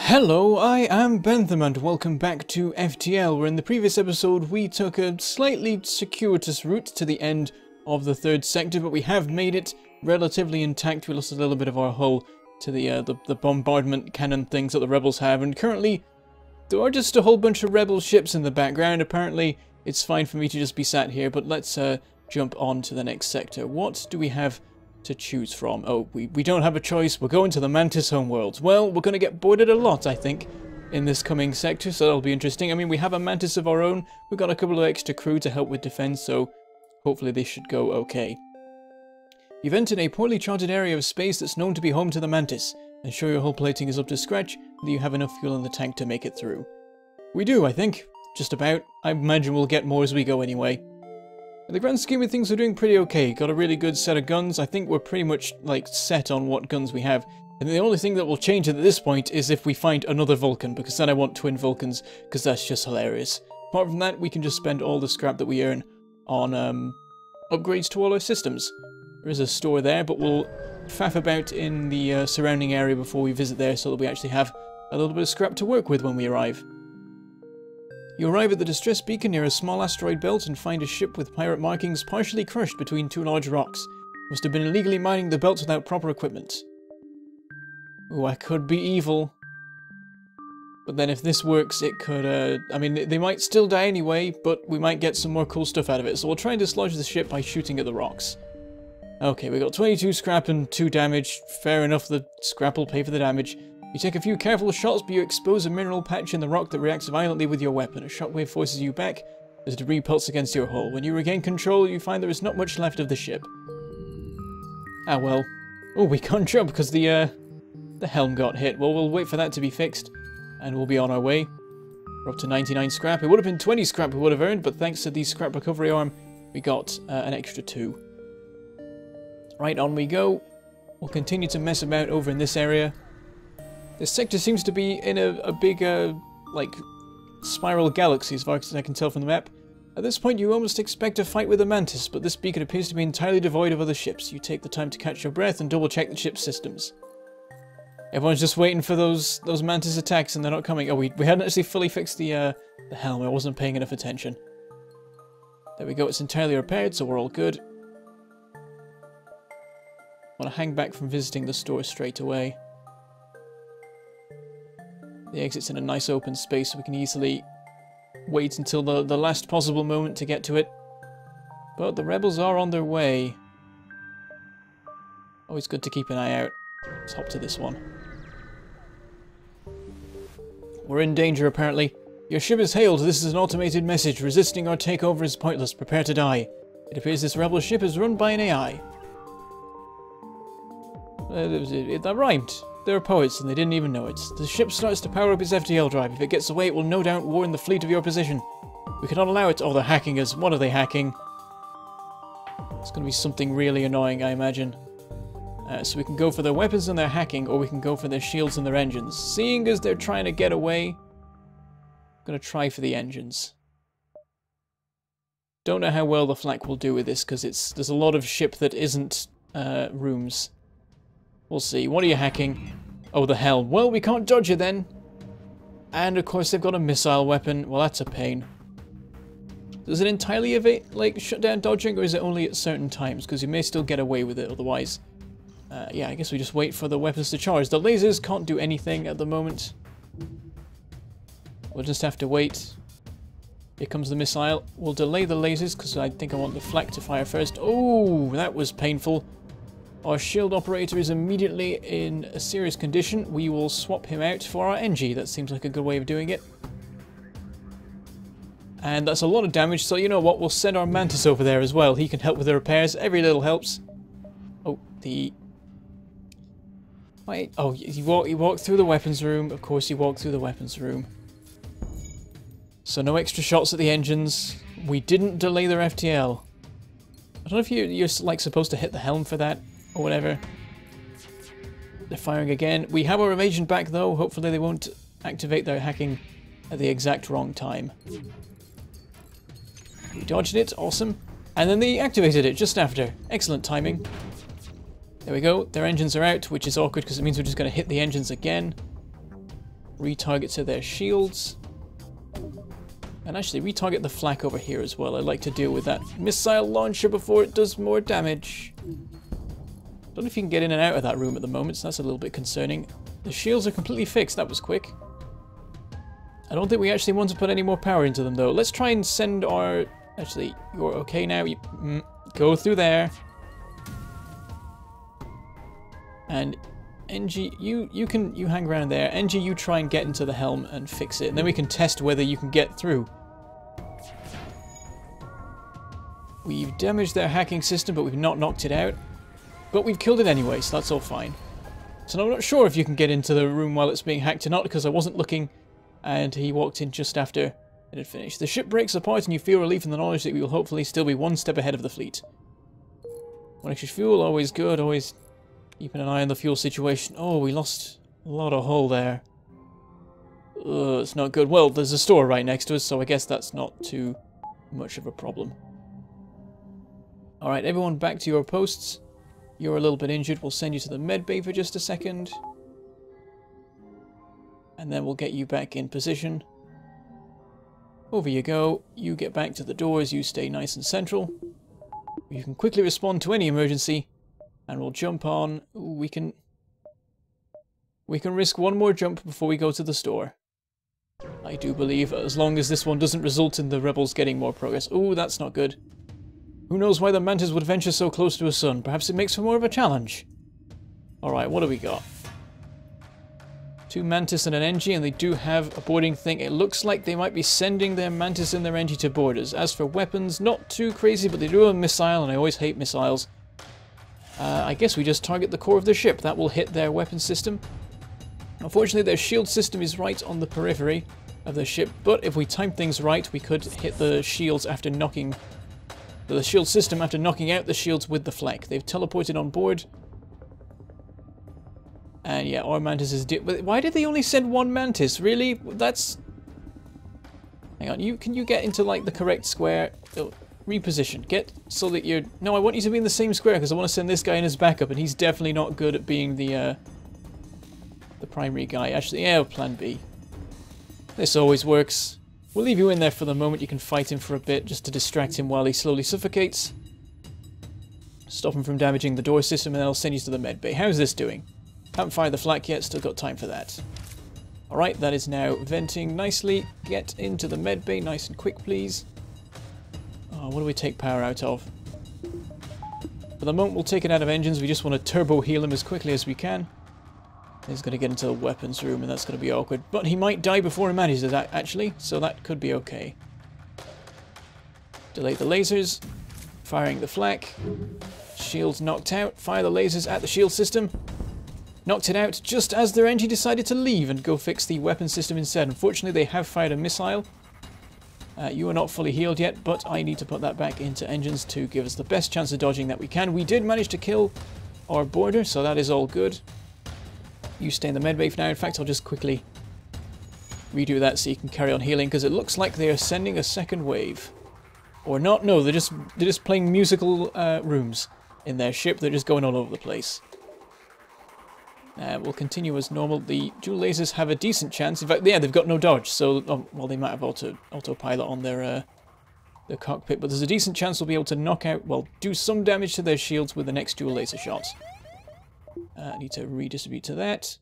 Hello, I am Bentham and welcome back to FTL, where in the previous episode we took a slightly circuitous route to the end of the third sector, but we have made it relatively intact. We lost a little bit of our hull to the bombardment cannon things that the rebels have, and currently there are just a whole bunch of rebel ships in the background. Apparently it's fine for me to just be sat here, but let's jump on to the next sector. What do we have to choose from? Oh, we don't have a choice. We're going to the Mantis homeworld. Well, we're going to get boarded a lot, I think, in this coming sector, so that'll be interesting. I mean, we have a Mantis of our own. We've got a couple of extra crew to help with defense, so hopefully they should go okay. You've entered a poorly charted area of space that's known to be home to the Mantis. Ensure your hull plating is up to scratch, and that you have enough fuel in the tank to make it through. We do, I think. Just about. I imagine we'll get more as we go anyway. In the grand scheme of things, we're doing pretty okay. Got a really good set of guns. I think we're pretty much, like, set on what guns we have. And the only thing that will change at this point is if we find another Vulcan, because then I want twin Vulcans, because that's just hilarious. Apart from that, we can just spend all the scrap that we earn on upgrades to all our systems. There is a store there, but we'll faff about in the surrounding area before we visit there, so that we actually have a little bit of scrap to work with when we arrive. You arrive at the distress beacon near a small asteroid belt and find a ship with pirate markings partially crushed between two large rocks. Must have been illegally mining the belt without proper equipment. Oh, I could be evil. But then if this works, it could, I mean, they might still die anyway, but we might get some more cool stuff out of it. So we'll try and dislodge the ship by shooting at the rocks. Okay, we got 22 scrap and 2 damage. Fair enough, the scrap will pay for the damage. You take a few careful shots, but you expose a mineral patch in the rock that reacts violently with your weapon. A shockwave forces you back as debris pelts against your hull. When you regain control, you find there is not much left of the ship. Ah well. Oh, we can't jump because the helm got hit. Well, we'll wait for that to be fixed, and we'll be on our way. We're up to 99 scrap. It would have been 20 scrap we would have earned, but thanks to the scrap recovery arm, we got an extra 2. Right, on we go. We'll continue to mess about over in this area. This sector seems to be in a big, like, spiral galaxy, as far as I can tell from the map. At this point, you almost expect a fight with a Mantis, but this beacon appears to be entirely devoid of other ships. You take the time to catch your breath and double-check the ship's systems. Everyone's just waiting for those Mantis attacks, and they're not coming. Oh, we hadn't actually fully fixed the helm. I wasn't paying enough attention. There we go. It's entirely repaired, so we're all good. I want to hang back from visiting the store straight away. The exit's in a nice open space, so we can easily wait until the last possible moment to get to it. But the rebels are on their way. Always good to keep an eye out. Let's hop to this one. We're in danger, apparently. Your ship is hailed. This is an automated message. Resisting our takeover is pointless. Prepare to die. It appears this rebel ship is run by an AI. That rhymed. They're poets, and they didn't even know it. The ship starts to power up its FTL drive. If it gets away, it will no doubt warn the fleet of your position. We cannot allow it. Oh, they're hacking us. What are they hacking? It's going to be something really annoying, I imagine. So we can go for their weapons and their hacking, or we can go for their shields and their engines. Seeing as they're trying to get away, I'm going to try for the engines. Don't know how well the flak will do with this, because there's a lot of ship that isn't rooms. We'll see. What are you hacking? Oh, the helm. Well, we can't dodge it then. And, of course, they've got a missile weapon. Well, that's a pain. Does it entirely evade, like, shut down dodging, or is it only at certain times? Because you may still get away with it otherwise. Yeah, I guess we just wait for the weapons to charge. The lasers can't do anything at the moment. We'll just have to wait. Here comes the missile. We'll delay the lasers, because I think I want the flak to fire first. Oh, that was painful. Our shield operator is immediately in a serious condition. We will swap him out for our NG. That seems like a good way of doing it. And that's a lot of damage, so you know what? We'll send our Mantis over there as well. He can help with the repairs. Every little helps. Oh, Wait. Oh, he walked through the weapons room. Of course he walked through the weapons room. So no extra shots at the engines. We didn't delay their FTL. I don't know if you're like supposed to hit the helm for that. Or whatever. They're firing again. We have our evasion back though. Hopefully they won't activate their hacking at the exact wrong time. We dodged it. Awesome. And then they activated it just after. Excellent timing. There we go. Their engines are out, which is awkward because it means we're just going to hit the engines again. retarget to their shields. And actually retarget the flak over here as well. I'd like to deal with that missile launcher before it does more damage. Don't know if you can get in and out of that room at the moment, so that's a little bit concerning. The shields are completely fixed. That was quick. I don't think we actually want to put any more power into them though. Let's try and send our... Actually, you're okay now. You go through there. And NG, you hang around there. NG, you try and get into the helm and fix it. And then we can test whether you can get through. We've damaged their hacking system, but we've not knocked it out. But we've killed it anyway, so that's all fine. So I'm not sure if you can get into the room while it's being hacked or not, because I wasn't looking, and he walked in just after it had finished. The ship breaks apart, and you feel relief in the knowledge that we will hopefully still be one step ahead of the fleet. One extra fuel, always good, always... Keeping an eye on the fuel situation. Oh, we lost a lot of hull there. It's not good. Well, there's a store right next to us, so I guess that's not too much of a problem. Alright, everyone back to your posts. You're a little bit injured. We'll send you to the med bay for just a second. And then we'll get you back in position. Over you go. You get back to the doors. You stay nice and central. You can quickly respond to any emergency. And we'll jump on. Ooh, we can risk one more jump before we go to the store. I do believe, as long as this one doesn't result in the rebels getting more progress. Ooh, that's not good. Who knows why the Mantis would venture so close to a sun? Perhaps it makes for more of a challenge. Alright, what do we got? 2 Mantis and an NG, and they do have a boarding thing. It looks like they might be sending their Mantis and their NG to borders. As for weapons, not too crazy, but they do have a missile, and I always hate missiles. I guess we just target the core of the ship. That will hit their weapon system. Unfortunately, their shield system is right on the periphery of the ship, but if we time things right, we could hit the shields after knocking... the shield system after knocking out the shields with the flak. They've teleported on board. And yeah, our Mantis is... Why did they only send 1 Mantis? Really? That's... Hang on, can you get into, like, the correct square? Oh. Reposition. Get so that you're... No, I want you to be in the same square because I want to send this guy in as backup, and he's definitely not good at being the primary guy. Actually, yeah, plan B. This always works. We'll leave you in there for the moment. You can fight him for a bit just to distract him while he slowly suffocates. Stop him from damaging the door system, and then I'll send you to the med bay. How's this doing? Haven't fired the flak yet. Still got time for that. Alright, that is now venting nicely. Get into the med bay nice and quick, please. What do we take power out of? For the moment, we'll take it out of engines. We just want to turbo heal him as quickly as we can. He's going to get into the weapons room, and that's going to be awkward. But he might die before he manages that, actually, so that could be okay. Delay the lasers. Firing the flak. Shields knocked out. Fire the lasers at the shield system. Knocked it out just as their engine decided to leave and go fix the weapon system instead. Unfortunately, they have fired a missile. You are not fully healed yet, but I need to put that back into engines to give us the best chance of dodging that we can. We did manage to kill our boarder, so that is all good. You stay in the medbay for now. In fact, I'll just quickly redo that so you can carry on healing, because it looks like they are sending a second wave. Or not, no, they're just playing musical rooms in their ship. They're just going all over the place. We'll continue as normal. The dual lasers have a decent chance. In fact, yeah, they've got no dodge, so well, they might have autopilot on their cockpit, but there's a decent chance we'll be able to knock out, well, do some damage to their shields with the next dual laser shot. I need to redistribute to that.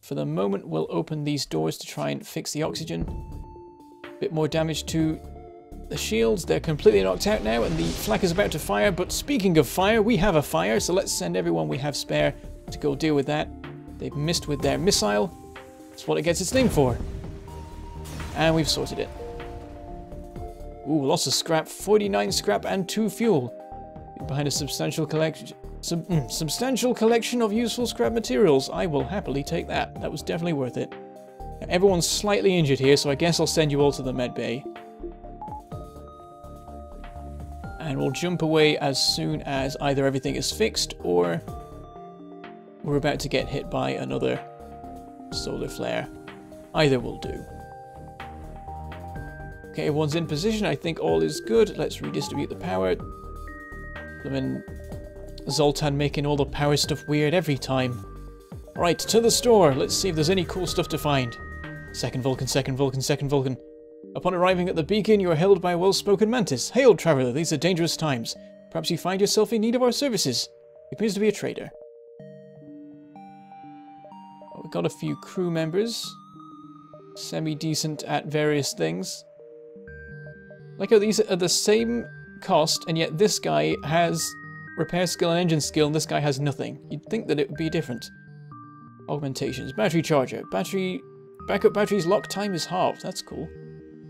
For the moment, we'll open these doors to try and fix the oxygen. Bit more damage to the shields. They're completely knocked out now, and the flak is about to fire. But speaking of fire, we have a fire, so let's send everyone we have spare to go deal with that. They've missed with their missile. That's what it gets its name for. And we've sorted it. Ooh, lots of scrap. 49 scrap and 2 fuel. Behind a substantial collection of useful scrap materials. I will happily take that. That was definitely worth it. Now, everyone's slightly injured here, so I guess I'll send you all to the med bay. And we'll jump away as soon as either everything is fixed or we're about to get hit by another solar flare. Either will do. Okay, everyone's in position. I think all is good. Let's redistribute the power. I mean, Zoltan making all the power stuff weird every time. Alright, to the store. Let's see if there's any cool stuff to find. Second Vulcan, second Vulcan, second Vulcan. Upon arriving at the beacon, you are hailed by a well-spoken Mantis. Hail, traveller, these are dangerous times. Perhaps you find yourself in need of our services. He appears to be a trader. Well, we've got a few crew members. Semi-decent at various things. Like how these are the same cost, and yet this guy has repair skill and engine skill, and this guy has nothing. You'd think that it would be different. Augmentations. Battery charger. Backup battery's lock time is halved. That's cool.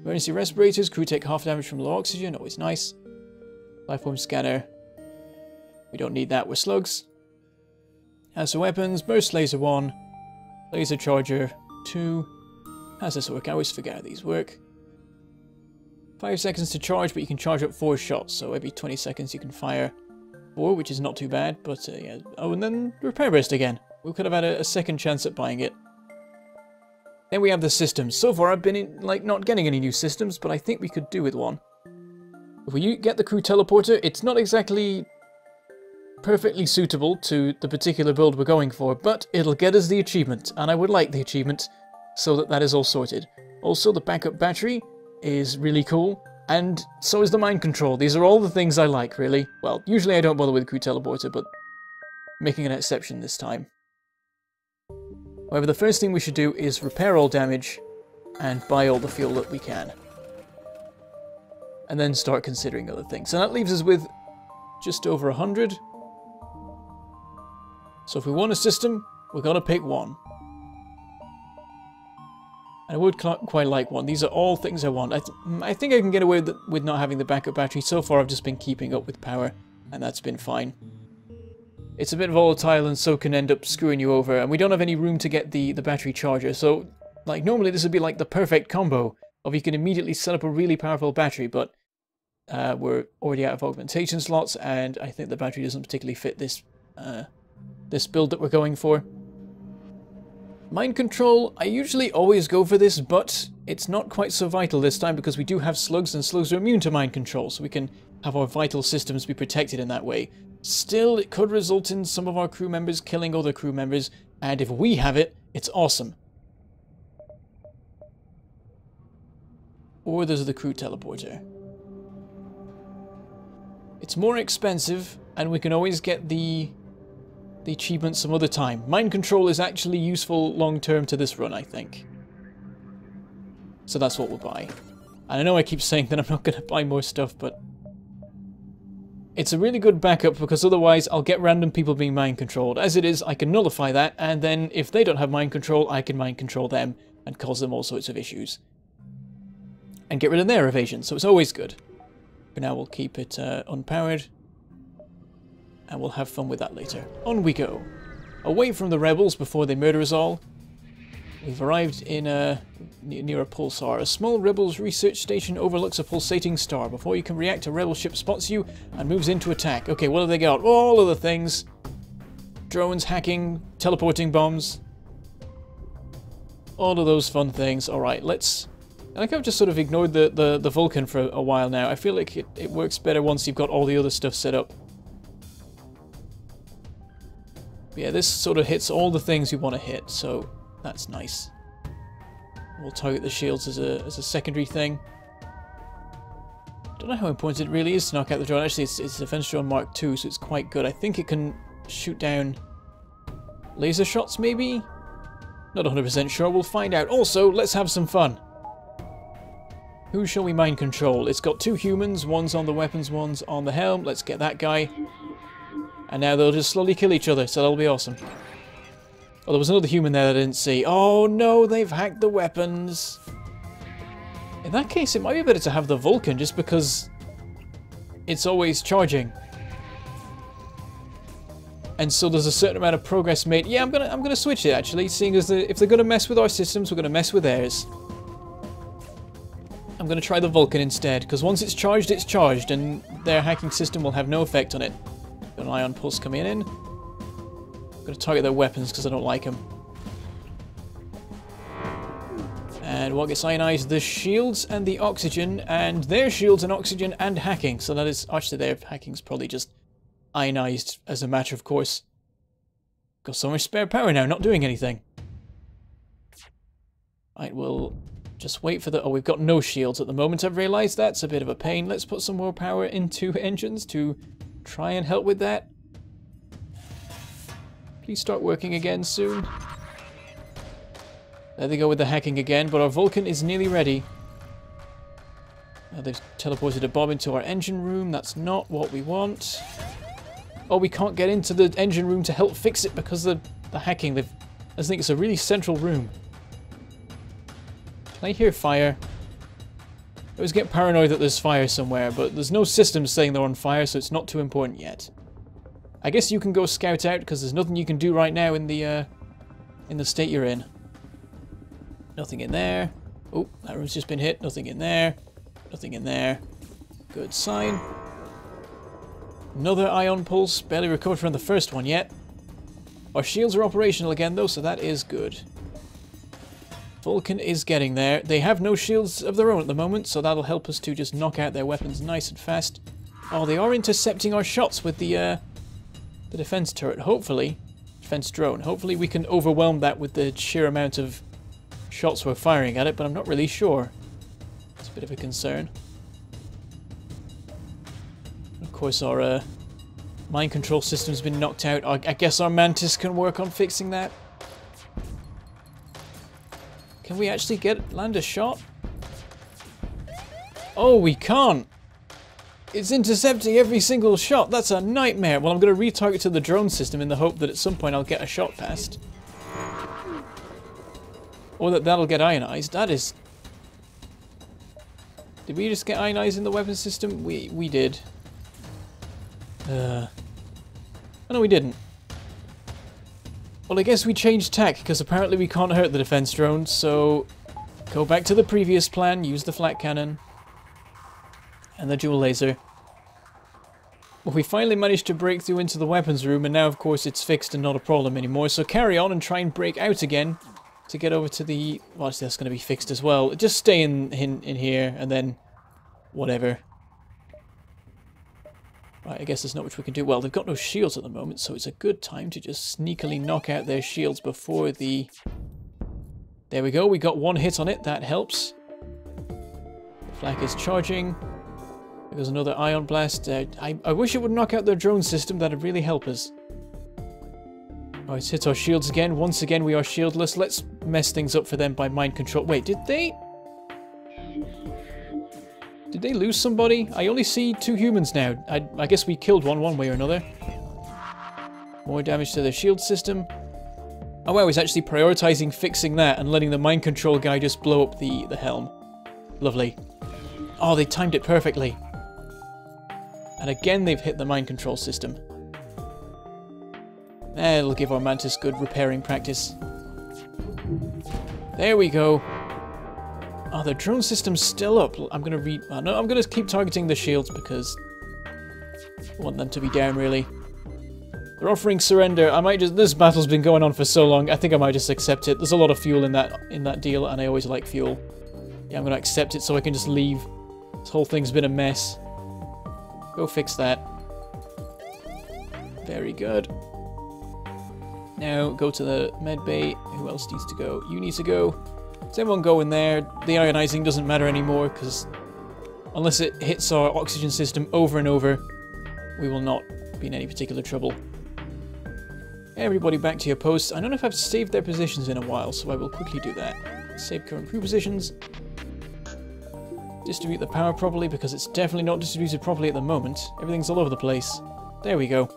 Emergency respirators. Crew take half damage from low oxygen. Always nice. Lifeform scanner. We don't need that with slugs. Hazard weapons. Burst laser 1. Laser charger 2. How's this work? I always forget how these work. 5 seconds to charge, but you can charge up 4 shots. So every 20 seconds you can fire 4, which is not too bad. But yeah. Oh, and then repair burst again. We could have had a second chance at buying it. Then we have the systems. So far I've been not getting any new systems, but I think we could do with one. If we get the crew teleporter, it's not exactly perfectly suitable to the particular build we're going for, but it'll get us the achievement, and I would like the achievement so that is all sorted. Also, the backup battery is really cool, and so is the mind control. These are all the things I like, really. Well, usually I don't bother with crew teleporter, but making an exception this time. However, the first thing we should do is repair all damage and buy all the fuel that we can. And then start considering other things. And that leaves us with just over 100. So if we want a system, we're going to pick one. And I would quite like one. These are all things I want. I think I can get away with not having the backup battery. So far I've just been keeping up with power, and that's been fine. It's a bit volatile and so can end up screwing you over, and we don't have any room to get the battery charger, so normally this would be like the perfect combo of you can immediately set up a really powerful battery, but we're already out of augmentation slots, and I think the battery doesn't particularly fit this this build that we're going for. Mind control, I usually always go for this, but it's not quite so vital this time because we do have slugs, and slugs are immune to mind control, so we can have our vital systems be protected in that way. Still, it could result in some of our crew members killing other crew members, and if we have it, it's awesome. Or there's the crew teleporter. It's more expensive, and we can always get the achievement some other time. Mind control is actually useful long-term to this run, I think. So that's what we'll buy. And I know I keep saying that I'm not going to buy more stuff, but it's a really good backup because otherwise I'll get random people being mind controlled. As it is, I can nullify that, and then if they don't have mind control, I can mind control them and cause them all sorts of issues. And get rid of their evasion, so it's always good. For now we'll keep it unpowered. And we'll have fun with that later. On we go. Away from the rebels before they murder us all. We've arrived in near a Pulsar. A small rebels research station overlooks a pulsating star. Before you can react, a rebel ship spots you and moves in to attack. Okay, what have they got? All of the things. Drones, hacking, teleporting bombs. All of those fun things. Alright, let's... I think I've just sort of ignored the Vulcan for a while now. I feel like it works better once you've got all the other stuff set up. But yeah, this sort of hits all the things you want to hit, so that's nice. We'll target the shields as a secondary thing. Don't know how important it really is to knock out the drone. Actually, it's Defense Drone Mark II, so it's quite good. I think it can shoot down laser shots, maybe? Not 100% sure. We'll find out. Also, let's have some fun. Who shall we mind control? It's got 2 humans. One's on the weapons, one's on the helm. Let's get that guy. And now they'll just slowly kill each other, so that'll be awesome. Oh, there was another human there that I didn't see. Oh no, they've hacked the weapons. In that case, it might be better to have the Vulcan, just because it's always charging. And so there's a certain amount of progress made. Yeah, I'm gonna switch it actually, seeing as if they're gonna mess with our systems, we're gonna mess with theirs. I'm gonna try the Vulcan instead, because once it's charged, and their hacking system will have no effect on it. Got an ion pulse coming in. I'm gonna target their weapons because I don't like them. And what gets ionized? The shields and the oxygen, and their shields and oxygen and hacking. So that is, actually their hacking's probably just ionized as a matter of course. Got so much spare power now, not doing anything. Right, we'll just wait for the... Oh, we've got no shields at the moment, I've realised. That's a bit of a pain. Let's put some more power into engines to try and help with that. Please start working again soon. There they go with the hacking again, but our Vulcan is nearly ready. They've teleported a bomb into our engine room. That's not what we want. Oh, we can't get into the engine room to help fix it because of the hacking. I think it's a really central room. Can I hear fire? I always get paranoid that there's fire somewhere, but there's no system saying they're on fire, so it's not too important yet. I guess you can go scout out because there's nothing you can do right now in the state you're in. Nothing in there. Oh, that room's just been hit. Nothing in there. Nothing in there. Good sign. Another ion pulse. Barely recovered from the first one yet. Our shields are operational again though, so that is good. Vulcan is getting there. They have no shields of their own at the moment, so that'll help us to just knock out their weapons nice and fast. Oh, they are intercepting our shots with the defense turret, hopefully. Defense drone. Hopefully we can overwhelm that with the sheer amount of shots we're firing at it, but I'm not really sure. It's a bit of a concern. Of course, our mind control system's been knocked out. I guess our Mantis can work on fixing that. Can we actually land a shot? Oh, we can't. It's intercepting every single shot. That's a nightmare. Well, I'm going to retarget to the drone system in the hope that at some point I'll get a shot past. Or that'll get ionized. That is... Did we just get ionized in the weapon system? We did. Oh, no, we didn't. Well, I guess we changed tack, because apparently we can't hurt the defense drone, so go back to the previous plan, use the flak cannon and the dual laser. Well, we finally managed to break through into the weapons room, and now, of course, it's fixed and not a problem anymore, so carry on and try and break out again to get over to the... Well, actually, that's going to be fixed as well. Just stay in here, and then whatever. Right, I guess there's not much we can do. Well, they've got no shields at the moment, so it's a good time to just sneakily knock out their shields before the... There we go, we got one hit on it, that helps. The flak is charging. There's another ion blast. I wish it would knock out their drone system, that'd really help us. Oh, it's hit our shields again. Once again, we are shieldless. Let's mess things up for them by mind control. Wait, did they lose somebody? I only see 2 humans now. I guess we killed one way or another. More damage to the shield system. Oh, I was actually prioritizing fixing that and letting the mind control guy just blow up the helm. Lovely. Oh, they timed it perfectly. And again, they've hit the mind control system. It'll give our Mantis good repairing practice. There we go. Oh, the drone system's still up. I'm gonna no, I'm gonna keep targeting the shields because I want them to be down, really. They're offering surrender. I might just... This battle's been going on for so long, I think I might just accept it. There's a lot of fuel in that deal, and I always like fuel. Yeah, I'm gonna accept it so I can just leave. This whole thing's been a mess. Go fix that. Very good. Now, go to the med bay. Who else needs to go? You need to go. Does everyone go in there? The ionizing doesn't matter anymore, because unless it hits our oxygen system over and over, we will not be in any particular trouble. Everybody back to your posts. I don't know if I've saved their positions in a while, so I will quickly do that. Save current crew positions. Distribute the power properly, because it's definitely not distributed properly at the moment. Everything's all over the place. There we go.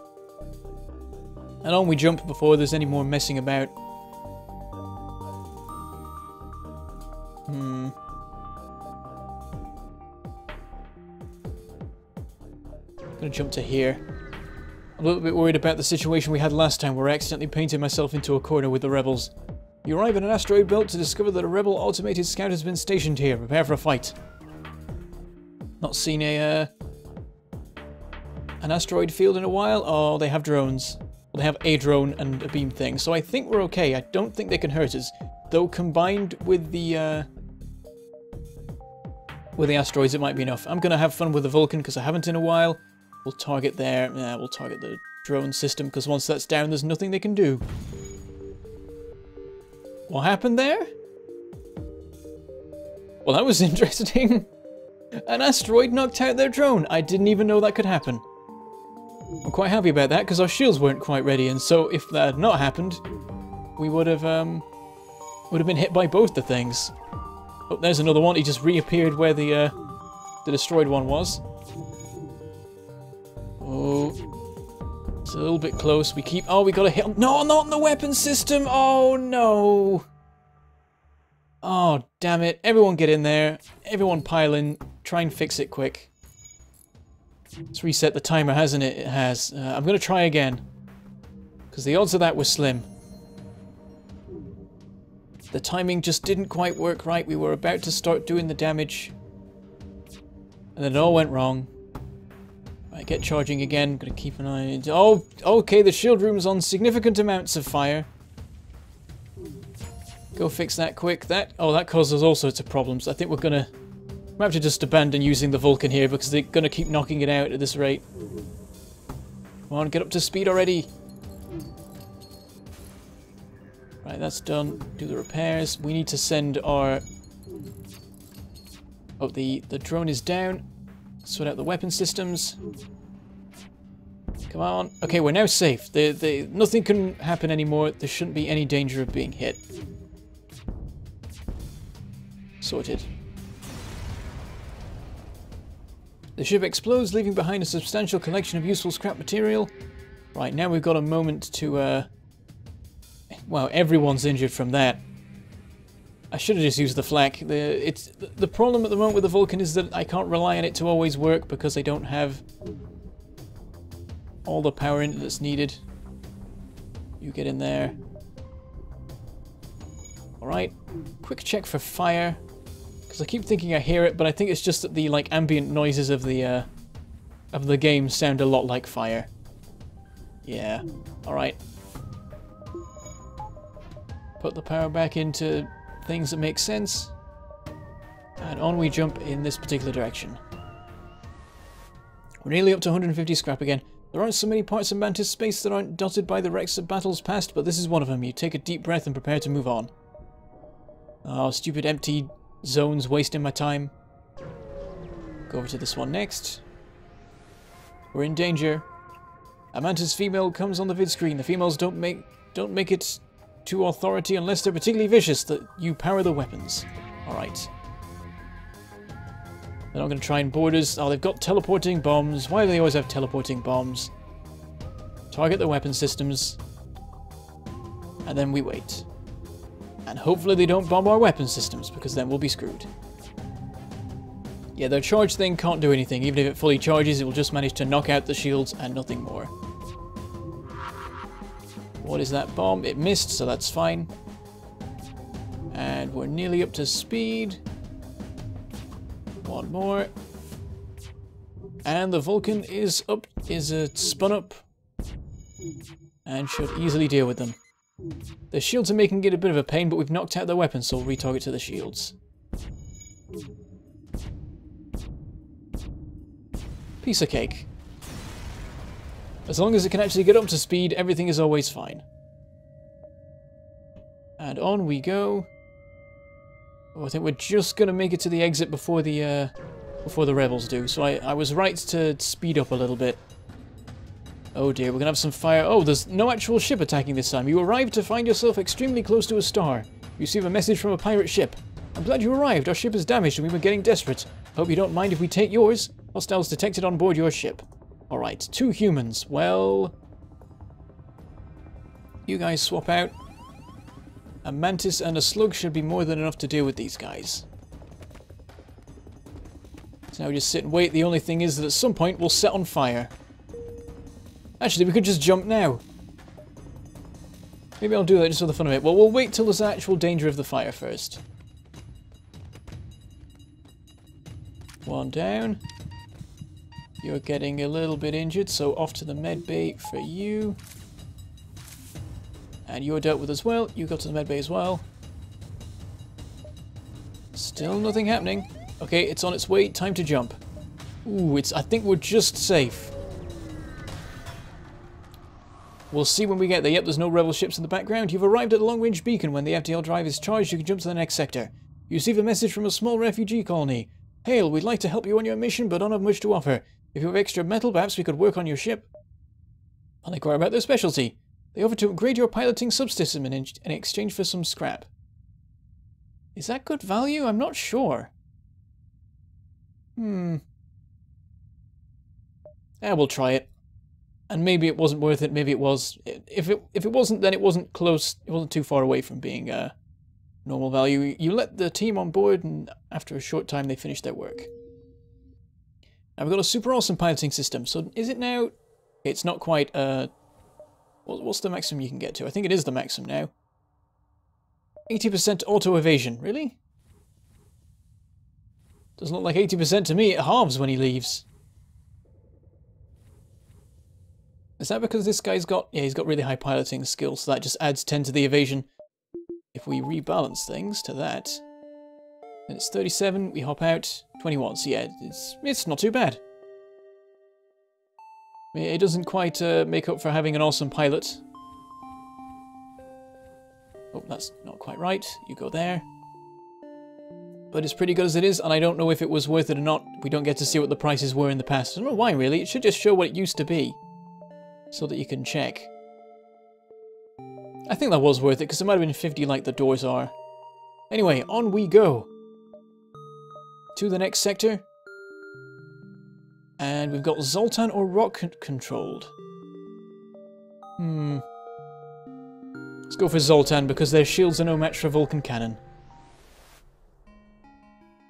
And on we jump before there's any more messing about. Gonna jump to here. I'm a little bit worried about the situation we had last time where I accidentally painted myself into a corner with the rebels. You arrive at an asteroid belt to discover that a rebel automated scout has been stationed here. Prepare for a fight. Not seen an asteroid field in a while. Oh, they have drones. Well, they have a drone and a beam thing, so I think we're okay. I don't think they can hurt us. Though combined with the asteroids, it might be enough. I'm gonna have fun with the Vulcan because I haven't in a while. We'll target there. Yeah, we'll target the drone system, because once that's down, there's nothing they can do. What happened there? Well, that was interesting. An asteroid knocked out their drone. I didn't even know that could happen. I'm quite happy about that, because our shields weren't quite ready, and so if that had not happened, we would have been hit by both the things. Oh, there's another one. He just reappeared where the destroyed one was. Oh, it's a little bit close. We keep... Oh, we got a hit on... No, not on the weapon system! Oh, no! Oh, damn it. Everyone get in there. Everyone pile in. Try and fix it quick. It's reset the timer, hasn't it? It has. I'm going to try again. Because the odds of that were slim. The timing just didn't quite work right. We were about to start doing the damage. And then it all went wrong. Right, get charging again. Gonna keep an eye... Oh, okay, the shield room's on significant amounts of fire. Go fix that quick. That causes all sorts of problems. I think we're gonna... We have to just abandon using the Vulcan here because they're gonna keep knocking it out at this rate. Come on, get up to speed already. Right, that's done. Do the repairs. We need to send our... Oh, the drone is down. Sort out the weapon systems. Come on. Okay, we're now safe. Nothing can happen anymore. There shouldn't be any danger of being hit. Sorted. The ship explodes, leaving behind a substantial collection of useful scrap material. Right, now we've got a moment to... Well, everyone's injured from that. I should have just used the flak. The problem at the moment with the Vulcan is that I can't rely on it to always work because I don't have all the power in that's needed. You get in there. Alright. Quick check for fire. Because I keep thinking I hear it, but I think it's just that the ambient noises of the game sound a lot like fire. Yeah. Alright. Put the power back into things that make sense. And on we jump in this particular direction. We're nearly up to 150 scrap again. There aren't so many parts of Mantis space that aren't dotted by the wrecks of battles past, but this is one of them. You take a deep breath and prepare to move on. Oh, stupid empty zones wasting my time. Go over to this one next. We're in danger. A Mantis female comes on the vid screen. The females don't make it to authority unless they're particularly vicious that you power the weapons. Alright. They're not going to try and board us. Oh, they've got teleporting bombs. Why do they always have teleporting bombs? Target the weapon systems. And then we wait. And hopefully they don't bomb our weapon systems, because then we'll be screwed. Yeah, their charge thing can't do anything. Even if it fully charges, it will just manage to knock out the shields and nothing more. What is that bomb? It missed, so that's fine. And we're nearly up to speed. One more. And the Vulcan is up, spun up. And should easily deal with them. The shields are making it a bit of a pain, but we've knocked out their weapons, so we'll retarget to the shields. Piece of cake. As long as it can actually get up to speed, everything is always fine. And on we go. Oh, I think we're just going to make it to the exit before the rebels do. So I was right to speed up a little bit. Oh dear, we're going to have some fire. Oh, there's no actual ship attacking this time. You arrived to find yourself extremely close to a star. You receive a message from a pirate ship. I'm glad you arrived. Our ship is damaged and we were getting desperate. Hope you don't mind if we take yours. Hostiles detected on board your ship. Alright, 2 humans. Well... You guys swap out. A Mantis and a Slug should be more than enough to deal with these guys. So now we just sit and wait. The only thing is that at some point we'll set on fire. Actually, we could just jump now. Maybe I'll do that just for the fun of it. Well, we'll wait till there's actual danger of the fire first. One down. You're getting a little bit injured, so off to the med bay for you. And you're dealt with as well. You go to the med bay as well. Still nothing happening. Okay, it's on its way. Time to jump. Ooh, I think we're just safe. We'll see when we get there. Yep, there's no rebel ships in the background. You've arrived at the long-range beacon. When the FTL drive is charged, you can jump to the next sector. You receive a message from a small refugee colony. Hail, we'd like to help you on your mission, but don't have much to offer. If you have extra metal, perhaps we could work on your ship. I'll inquire about their specialty. They offer to upgrade your piloting subsystem in exchange for some scrap. Is that good value? I'm not sure. Yeah, we'll try it. And maybe it wasn't worth it, maybe it was. If it wasn't, then it wasn't close, it wasn't too far away from being normal value. You let the team on board, and after a short time they finish their work. Now we've got a super awesome piloting system, so is it now? It's not quite, what's the maximum you can get to? I think it is the maximum now. 80% auto-evasion, really? Doesn't look like 80% to me, it halves when he leaves. Is that because this guy's got... Yeah, he's got really high piloting skills, so that just adds 10 to the evasion. If we rebalance things to that, then it's 37, we hop out, 21. So yeah, it's not too bad. It doesn't quite make up for having an awesome pilot. Oh, that's not quite right. You go there. But it's pretty good as it is, and I don't know if it was worth it or not. We don't get to see what the prices were in the past. I don't know why, really. It should just show what it used to be, so that you can check. I think that was worth it, because it might have been 50 like the doors are. Anyway, on we go. To the next sector. And we've got Zoltan or Rock controlled. Let's go for Zoltan, because their shields are no match for Vulcan cannon.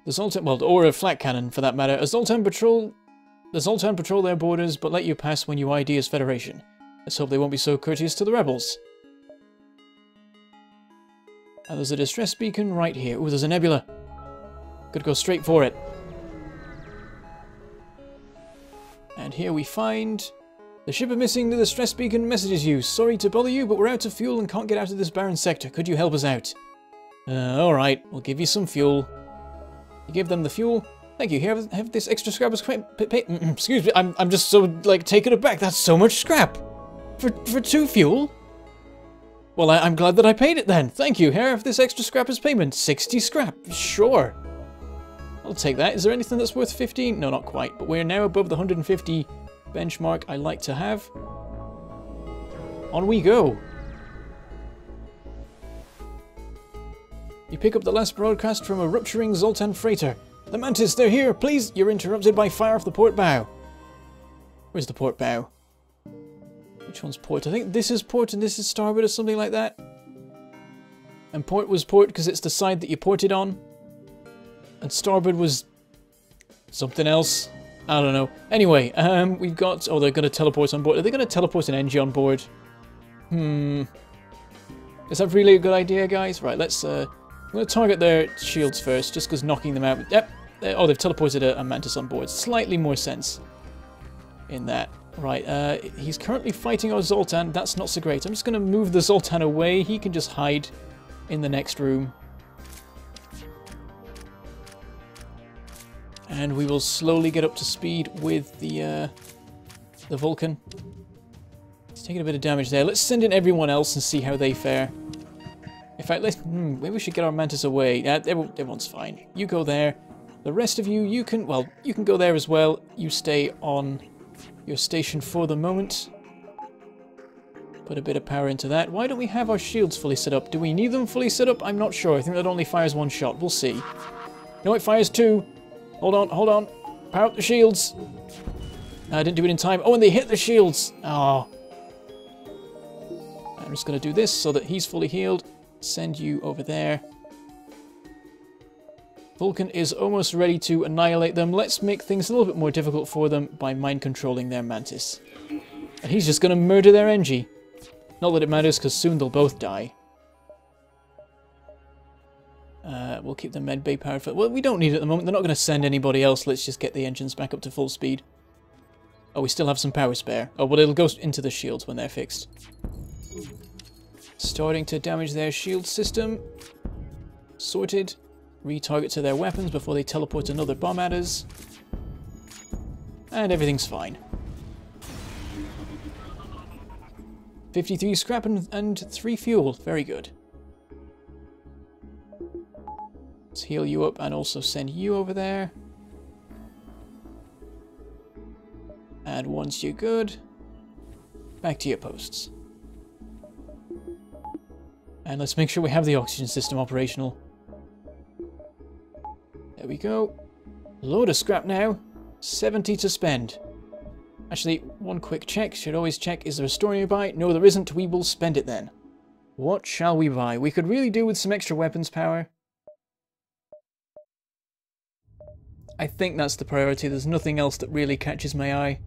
The Zoltan, well, or a flak cannon for that matter. The Zoltan patrol their borders, but let you pass when you ID as Federation. Let's hope they won't be so courteous to the rebels. And there's a distress beacon right here. Ooh, there's a nebula. Could go straight for it. And here we find... The ship are missing. The distress beacon messages you. Sorry to bother you, but we're out of fuel and can't get out of this barren sector. Could you help us out? Alright, we'll give you some fuel. You give them the fuel. Thank you. Here, have this extra scrap as excuse me, I'm just so, like, taken aback. That's so much scrap. For 2 fuel? Well, I'm glad that I paid it then. Thank you. Here, have this extra scrap as payment. 60 scrap. Sure. I'll take that. Is there anything that's worth 15? No, not quite. But we're now above the 150 benchmark I like to have. On we go. You pick up the last broadcast from a rupturing Zoltan freighter. The Mantis, they're here! Please! You're interrupted by fire off the port bow. Where's the port bow? Which one's port? I think this is port and this is starboard or something like that. And port was port because it's the side that you ported on. And starboard was something else. I don't know. Anyway, we've got... Oh, they're going to teleport on board. Are they going to teleport an NG on board? Is that really a good idea, guys? Right, let's... I'm going to target their shields first, just because knocking them out... Yep. Oh, they've teleported a Mantis on board. Slightly more sense in that. Right, he's currently fighting our Zoltan. That's not so great. I'm just going to move the Zoltan away. He can just hide in the next room. And we will slowly get up to speed with the Vulcan. He's taking a bit of damage there. Let's send in everyone else and see how they fare. In fact, maybe we should get our Mantis away. Everyone's fine. You go there. The rest of you, you can go there as well. You stay on your station for the moment. Put a bit of power into that. Why don't we have our shields fully set up? Do we need them fully set up? I'm not sure. I think that only fires 1 shot. We'll see. No, it fires 2. Hold on, hold on. Power up the shields. I didn't do it in time. Oh, and they hit the shields. Oh. I'm just going to do this so that he's fully healed. Send you over there. Vulcan is almost ready to annihilate them. Let's make things a little bit more difficult for them by mind controlling their Mantis. And he's just going to murder their NG. Not that it matters, because soon they'll both die. We'll keep the medbay powered for... Well, we don't need it at the moment. They're not going to send anybody else. Let's just get the engines back up to full speed. Oh, we still have some power spare. Oh, well, it'll go into the shields when they're fixed. Starting to damage their shield system. Sorted. Retarget to their weapons before they teleport another bomb at us. And everything's fine. 53 scrap and 3 fuel. Very good. Let's heal you up and also send you over there. And once you're good, back to your posts. And let's make sure we have the oxygen system operational. There we go. Load of scrap now. 70 to spend. Actually, one quick check. Should always check, is there a store nearby? No, there isn't. We will spend it then. What shall we buy? We could really do with some extra weapons power. I think that's the priority. There's nothing else that really catches my eye.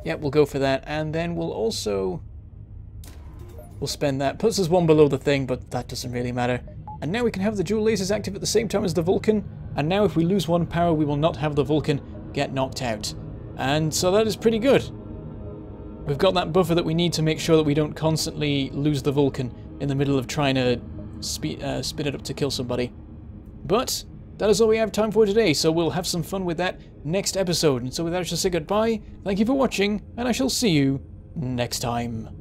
Yep, we'll go for that. And then we'll also... we'll spend that. Puts us one below the thing, but that doesn't really matter. And now we can have the dual lasers active at the same time as the Vulcan. And now if we lose one power, we will not have the Vulcan get knocked out. And so that is pretty good. We've got that buffer that we need to make sure that we don't constantly lose the Vulcan in the middle of trying to spin it up to kill somebody. But that is all we have time for today, so we'll have some fun with that next episode. And so with that, I shall say goodbye, thank you for watching, and I shall see you next time.